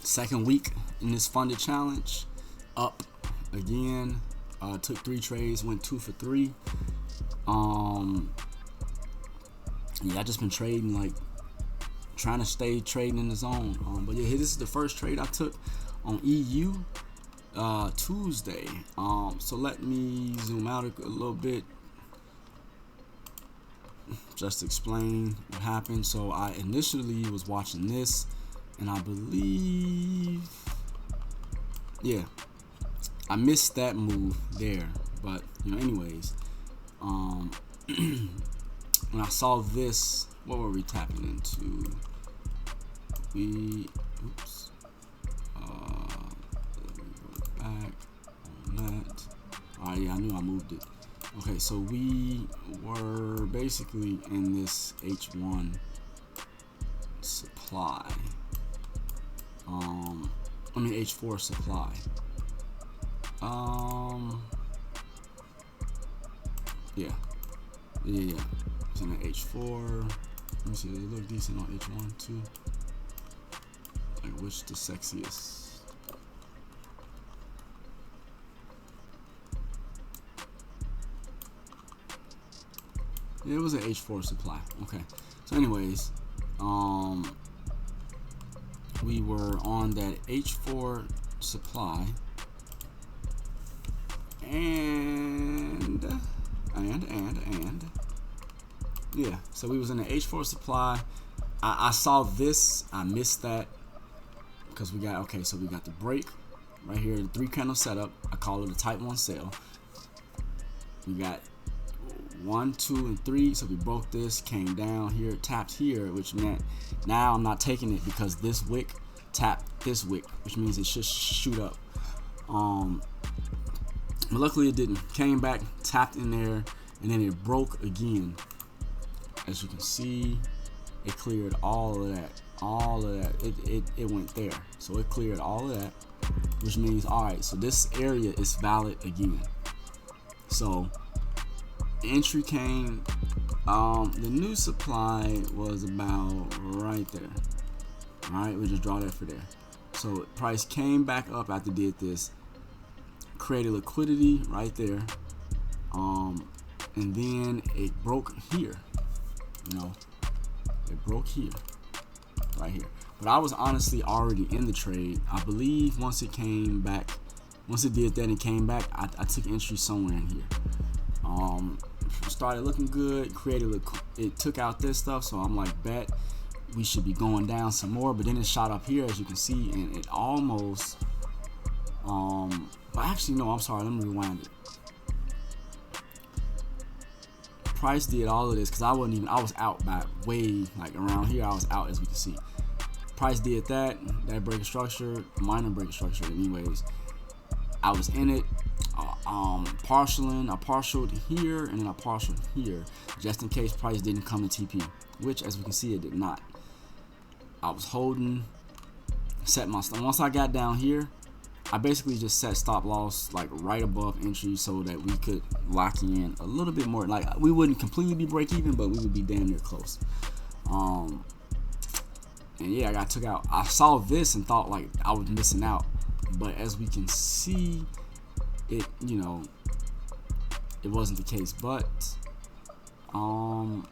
second week in this funded challenge, up again. Took 3 trades, went 2 for 3. Yeah, I just been trading, like trying to stay trading in the zone. But yeah, this is the first trade I took on EU Tuesday. So let me zoom out a little bit, just to explain what happened. So I initially was watching this, and I believe, yeah, I missed that move there. But anyways, when I saw this, what were we tapping into? Oops. Let me go back on that. Alright, yeah, I knew I moved it. Okay, so we were basically in this H1 supply. H4 supply. Yeah. It's in the H4. Let me see, does it look decent on H1 too? Like, which the sexiest? Yeah, it was an H4 supply. Okay. So anyways, we were on that H4 supply, and yeah, so we was in the H4 supply. I saw this, I missed that because we got, okay, so we got the break right here, the 3 candle setup. I call it a type 1 sell. We got 1, 2, and 3. So we broke this, came down here, tapped here, which meant now I'm not taking it because this wick tapped this wick, which means it should shoot up. But luckily it didn't. Came back, tapped in there, and then it broke again. As you can see, it cleared all of that. It went there. So it cleared all of that, which means, alright, so this area is valid again. So entry came, the new supply was about right there. Alright, we just draw that for there. So price came back up after did this, created liquidity right there, and then it broke here. It broke here, right here. But I was honestly already in the trade. I believe once it came back, once it did that and came back, I took entry somewhere in here. Started looking good, it took out this stuff, so I'm like, bet we should be going down some more. But then it shot up here, as you can see, and it almost, but actually no, I'm sorry, let me rewind it. Price did all of this because I was out by way, like around here I was out, as we can see. Price did that break structure, minor break structure anyways. I was in it, partialing, I partialed here, and then I partialed here, just in case price didn't come in TP, which as we can see it did not. I was holding, set my stop. Once I got down here, I basically just set stop loss like right above entry so that we could lock in a little bit more. Like, we wouldn't completely be break even, but we would be damn near close. And yeah, I got took out. I saw this and thought like I was missing out, but as we can see, it it wasn't the case. But oh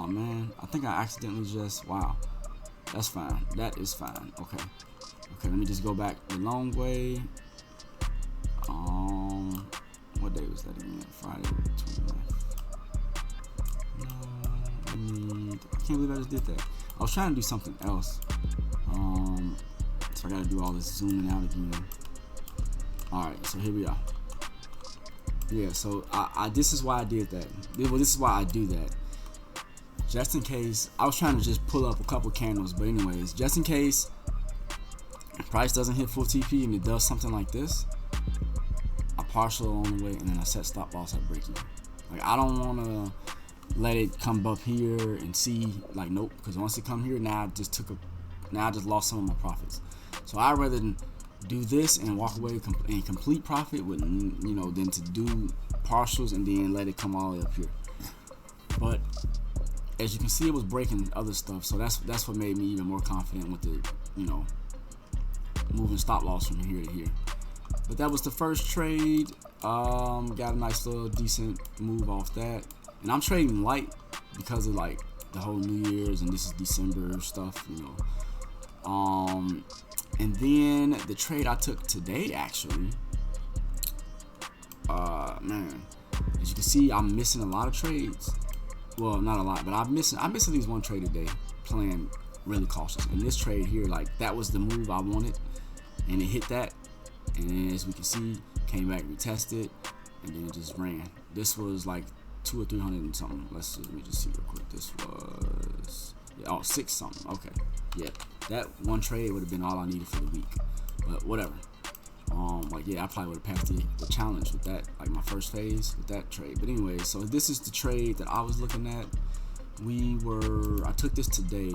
man, I think I accidentally just, wow, that's fine, that is fine. Okay, let me just go back the long way. What day was that again? Friday the 29th. I can't believe I just did that. I was trying to do something else, so I gotta do all this zooming out again. Alright, so here we are. Yeah, so I this is why I did that. Well, this is why I do that. Just in case, I was trying to just pull up a couple candles, but anyways, just in case price doesn't hit full TP and it does something like this, I partial along the way and then I set stop loss at break even. Like, I don't want to let it come up here and see, like, nope, because once it come here, now I just lost some of my profits. So I'd rather do this and walk away and complete profit with, than to do partials and then let it come all the way up here. But as you can see, it was breaking other stuff, so that's what made me even more confident with the moving stop loss from here to here. But that was the first trade. Got a nice little decent move off that, and I'm trading light because of like the whole New Year's and this is December stuff, you know. And then the trade I took today, actually, man, as you can see, I'm missing a lot of trades. Well, not a lot, but I'm missing at least one trade a day, playing really cautious. And this trade here, like, that was the move I wanted, and it hit that. And then, as we can see, came back, retested, and then it just ran. This was like 200 or 300 and something. Let me just see real quick. This was, yeah, oh, 6 something. Okay, yeah, that one trade would have been all I needed for the week. But whatever. Like, yeah, I probably would have passed the challenge with that, like my first phase with that trade. But anyway, so this is the trade that I was looking at. I took this today,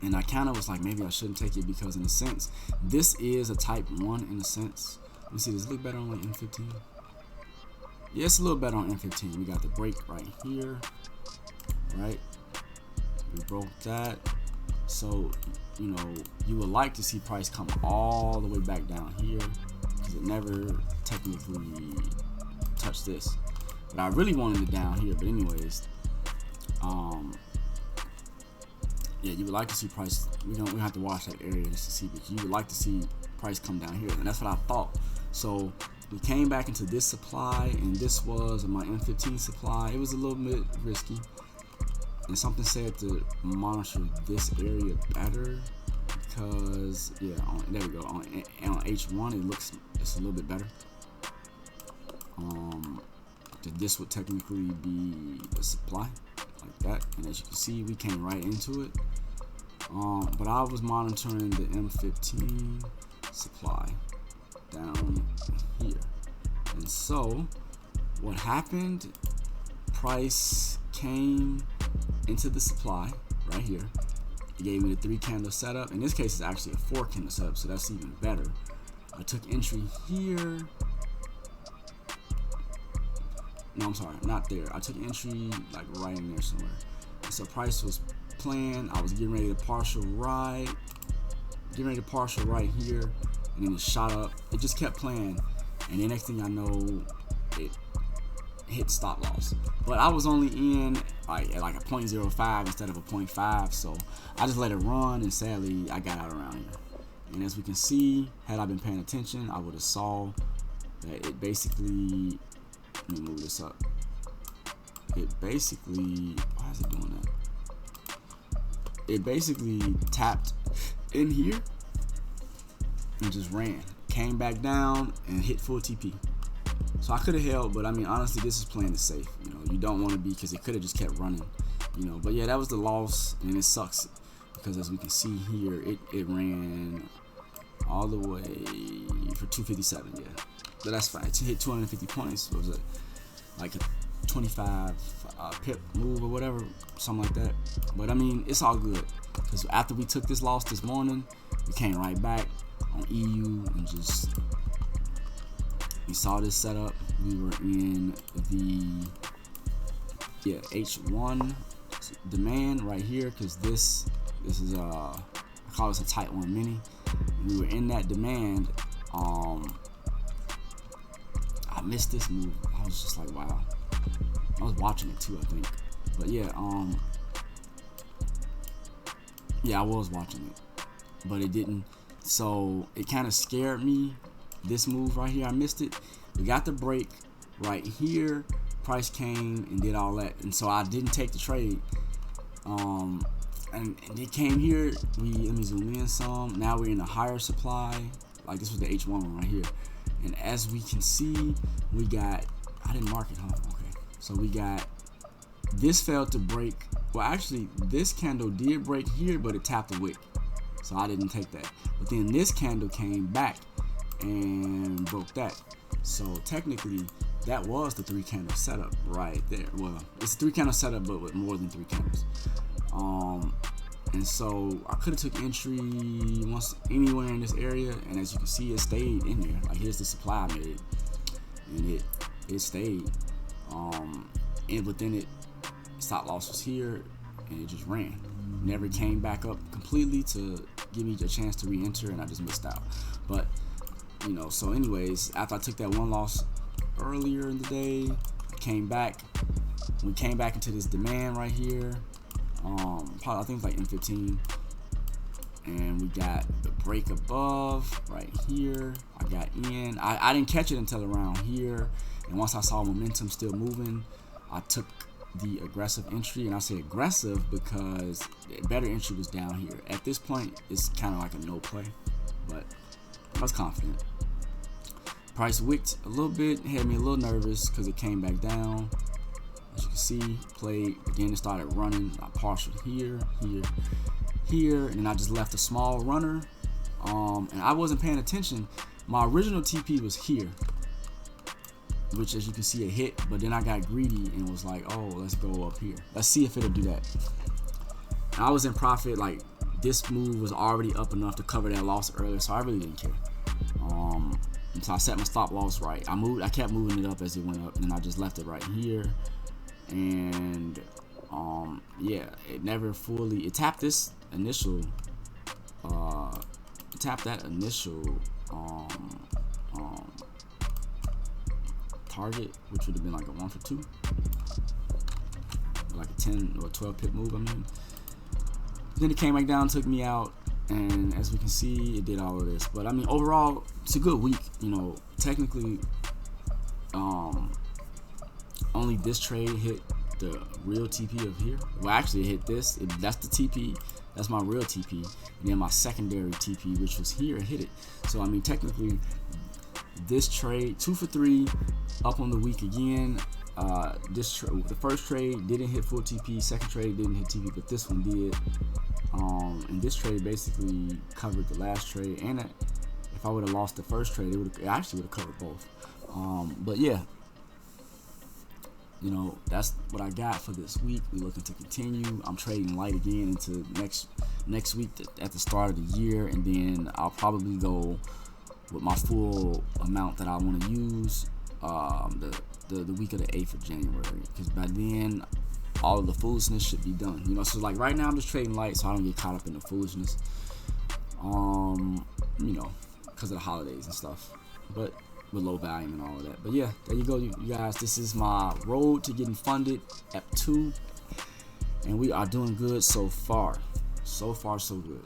and I kind of was like, maybe I shouldn't take it because in a sense, this is a type 1 in a sense. Let me see, does it look better on like M15? Yeah, it's a little better on M15. We got the break right here, right? We broke that. So, you know, you would like to see price come all the way back down here because it never technically touched this. But I really wanted it down here. But anyways, yeah, you would like to see price. We have to watch that area just to see, but you would like to see price come down here, and that's what I thought. So we came back into this supply, and this was my M15 supply. It was a little bit risky, and something said to monitor this area better because, yeah, there we go. On H1, it's a little bit better. This would technically be the supply, like that, and as you can see, we came right into it. But I was monitoring the M15 supply down here, and so what happened? Price came into the supply right here. It gave me the 3 candle setup. In this case, it's actually a 4 candle setup, so that's even better. I took entry here. No, I'm sorry, not there. I took entry like right in there somewhere. And so price was playing. I was getting ready to partial right here, and then it shot up. It just kept playing, and the next thing I know, it hit stop loss. But I was only in at like a 0.05 instead of a 0.5, so I just let it run, and sadly, I got out around here. And as we can see, had I been paying attention, I would have saw that it basically. Let me move this up. It basically, why is it doing that? It basically tapped in here and just ran. Came back down and hit full TP. So I could have held, but I mean, honestly, this is playing it safe. You know, you don't want to be, because it could have just kept running. You know, but yeah, that was the loss, and it sucks because as we can see here, it ran all the way for 257. Yeah. But that's fine. To hit 250 points was like a 25 pip move or whatever, something like that. But I mean, it's all good because after we took this loss this morning, we came right back on EU and we saw this setup. We were in the H1 demand right here because this is I call this a type 1 mini. And we were in that demand. I missed this move. I was just like, wow. I was watching it too, I think. But yeah, I was watching it, but it didn't. So it kind of scared me. This move right here, I missed it. We got the break right here. Price came and did all that, and so I didn't take the trade. And it came here. Let me zoom in some. Now we're in a higher supply. Like this was the H1 one right here. And as we can see, we got, I didn't mark it, huh? Okay. So we got, this failed to break. Well, actually, this candle did break here, but it tapped the wick. So I didn't take that. But then this candle came back and broke that. So technically, that was the 3 candle setup right there. Well, it's a 3 candle setup, but with more than 3 candles. And so I could have took entry once anywhere in this area, and as you can see, it stayed in there. Like here's the supply I made, and it stayed. And within it, stop loss was here, and it just ran. Never came back up completely to give me a chance to re-enter, and I just missed out. But you know, so anyways, after I took that one loss earlier in the day, I came back. We came back into this demand right here. Probably, I think it was like M15, and we got the break above right here. I got in. I didn't catch it until around here, and once I saw momentum still moving, I took the aggressive entry. And I say aggressive because the better entry was down here. At this point, it's kind of like a no play, but I was confident. Price wicked a little bit, had me a little nervous because it came back down. As you can see, played, but then it started running. I partialed here, and then I just left a small runner. And I wasn't paying attention. My original TP was here, which, as you can see, it hit, but then I got greedy and was like, oh, let's go up here. Let's see if it'll do that. And I was in profit. Like, this move was already up enough to cover that loss earlier, so I really didn't care. And so I set my stop loss right. I kept moving it up as it went up, and I just left it right here. And yeah, it never fully, it tapped this initial target, which would have been like a 1 for 2, like a 10 or 12 pip move. I mean, then it came back down, took me out, and as we can see, it did all of this. But I mean, overall, it's a good week. You know, technically, only this trade hit the real TP of here. Well, actually, it hit this. That's the TP. That's my real TP. And then my secondary TP, which was here, hit it. So I mean, technically, this trade 2 for 3, up on the week again. The first trade didn't hit full TP. Second trade didn't hit TP, but this one did. And this trade basically covered the last trade. And if I would have lost the first trade, it actually would have covered both. But yeah, you know, that's what I got for this week. We're looking to continue. I'm trading light again into next week at the start of the year, and then I'll probably go with my full amount that I want to use the week of the 8th of January, because by then all of the foolishness should be done. You know, so like right now I'm just trading light so I don't get caught up in the foolishness. You know, because of the holidays and stuff, but with low volume and all of that. But yeah, there you go, you guys. This is my road to getting funded at 2, and we are doing good so far. So far, so good.